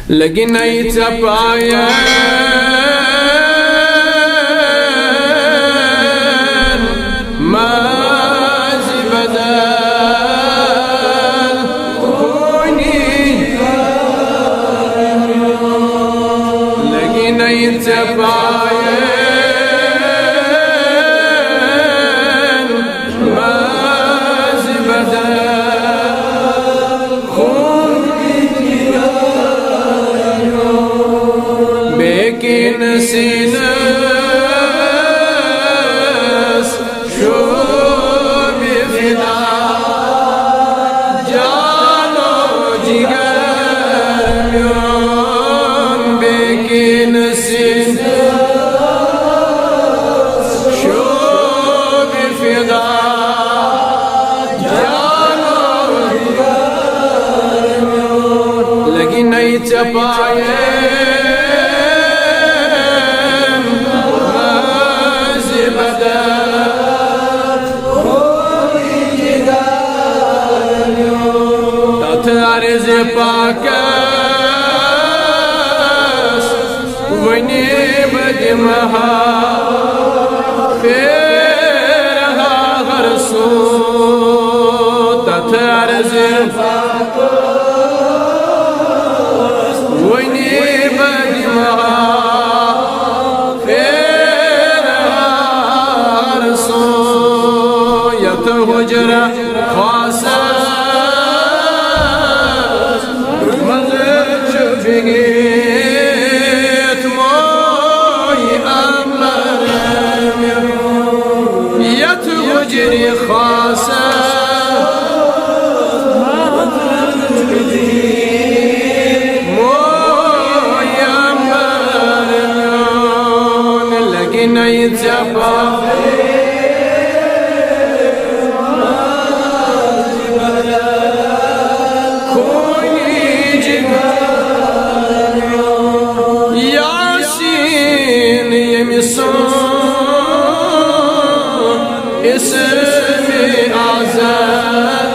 लगी नहीं चपाया माजी बदल होनी लगी नहीं चपाया माजी बदल बेकिन सीनस शोब फिदा जानो जिगर म्योन बेकिन सीनस शोब फिदा जानो जिगर म्योन लगी नहीं चपाए अर्ज़ पाकस वनी बदमहा फेरहा हर सो तथ अर्ज़ पाकस वनी बदमहा फेरहा हर सो यत हुजरा खासा بقيت موي أمر يتوجري خاصة موي أمر لكن يتبع اسم اعظم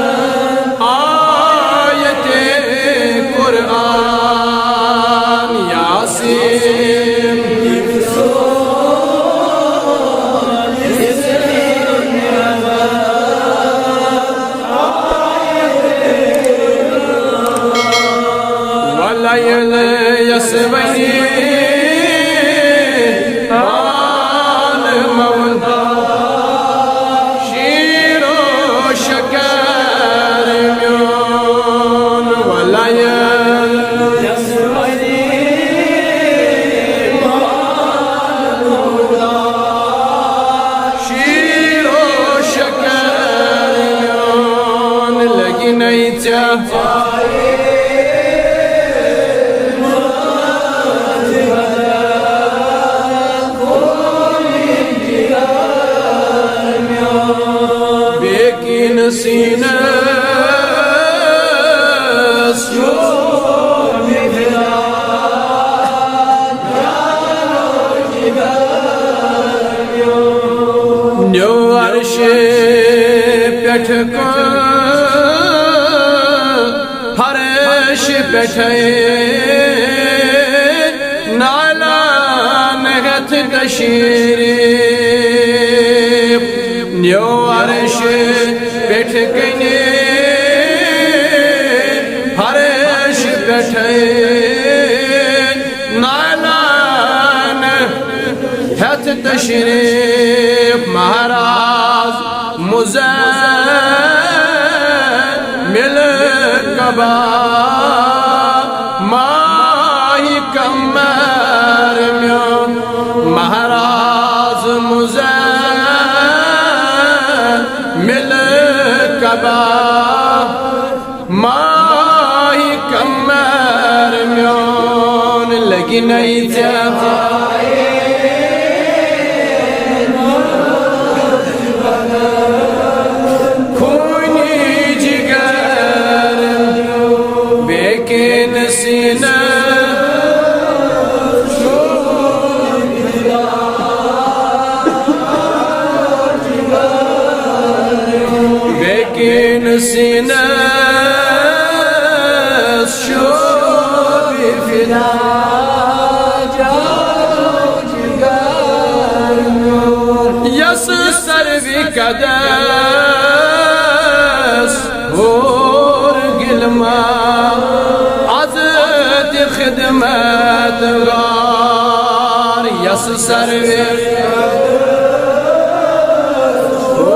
آیت قرآن یاسین واللیل یسبحی बेकिन सीनस शोब फिदा न्यो अर्श पेठ को फर्श बैठे नाला नगत कशीरे न्यो अर्श पेठ कने फर्श बैठे नाला नगत कशीरे महाराज मुज़म्मिल कबा माही कमर म्योन महाराज मुज़म्मिल कबा माही कमर म्योन लगी नहीं जबा سيناس شوف फिदा यस सर्वी कदस और गिलमा अज़त खिदमत गार यस सर्वी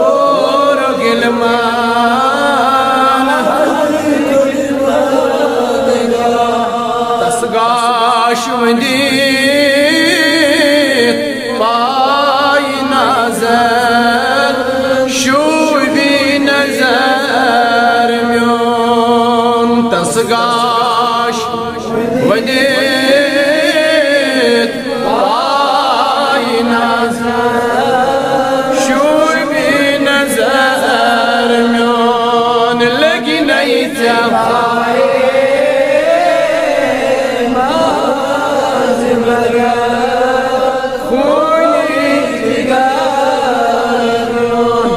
और गिलमा तसगाश वंदी पाई नजर शूबी नजर म्योन तसगाश वंदी पाई नजर शूबी नजर म्योन लगी नहीं जफाए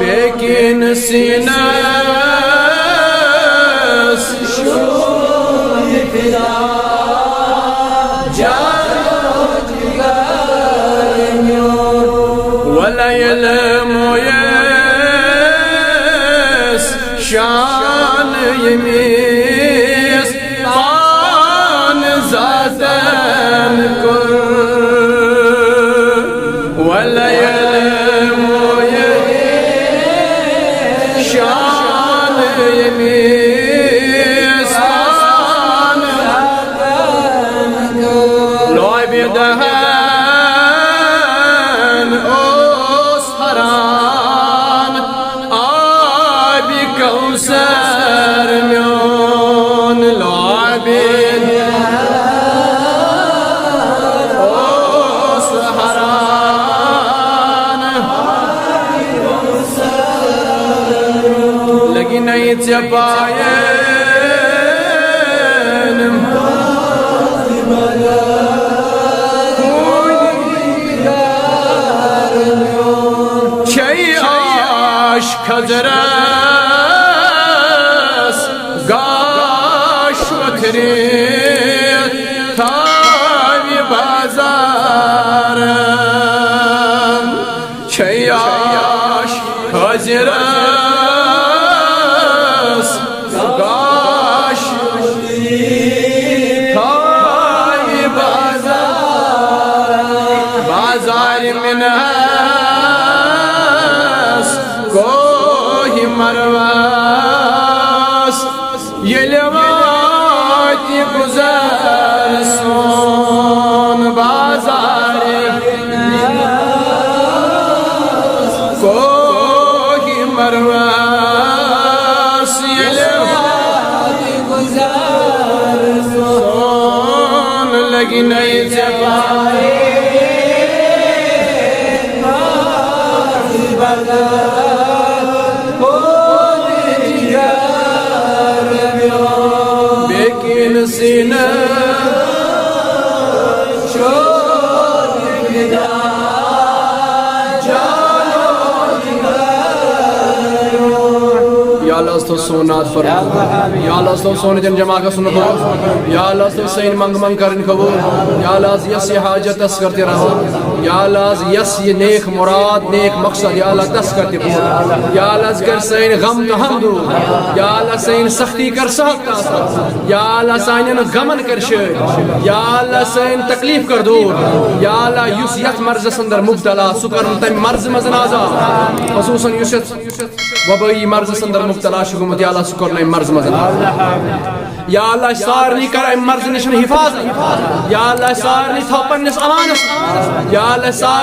बेकिन सीनस शूर फिदा वला यलमु यस शान यमीस पान ज़ातन कुर वला यलमु यस शान यमीस पान ज़ातन कुर लोय बेदहन ओस हरान आबी कौसर म्योन लोय बेदहन ओस हरान लगी नहीं चपाए खजरस गाश वथरे थावी बाजार छयाश खजरस गाश थावी बाजार में कोही मरवास यलवाती गुजर सोन बाजार कोही मरवास यलवाती गुजर सोन लगी नहीं जबाए बेकिन सीना या अल्लाह तो सोनात पर या अल्लाह तो सोने जन जमा का सुनो या अल्लाह तो सैन मंग मंग करन खबो या अल्लाह यस ये हाजत तस करते रहो या अल्लाह यस ये नेक मुराद नेक मकसद या अल्लाह तस करते रहो या अल्लाह कर सैन गम तो हम दो या अल्लाह सैन सख्ती कर सहत या अल्लाह सैन गमन कर शे या अल्लाह सैन तकलीफ कर दो या अल्लाह युस यत मर्ज संदर मुब्तला सुकर तम मर्ज मजनाजा खसूसन युस वबई मर्ज संदर मुब्तला शुगमत या अल्लाह सुकर नहीं मर्ज मजना या अल्लाह सारनी कर मर्ज निशन हिफाजत या अल्लाह सारनी थपन निस अमानत या अल्लाह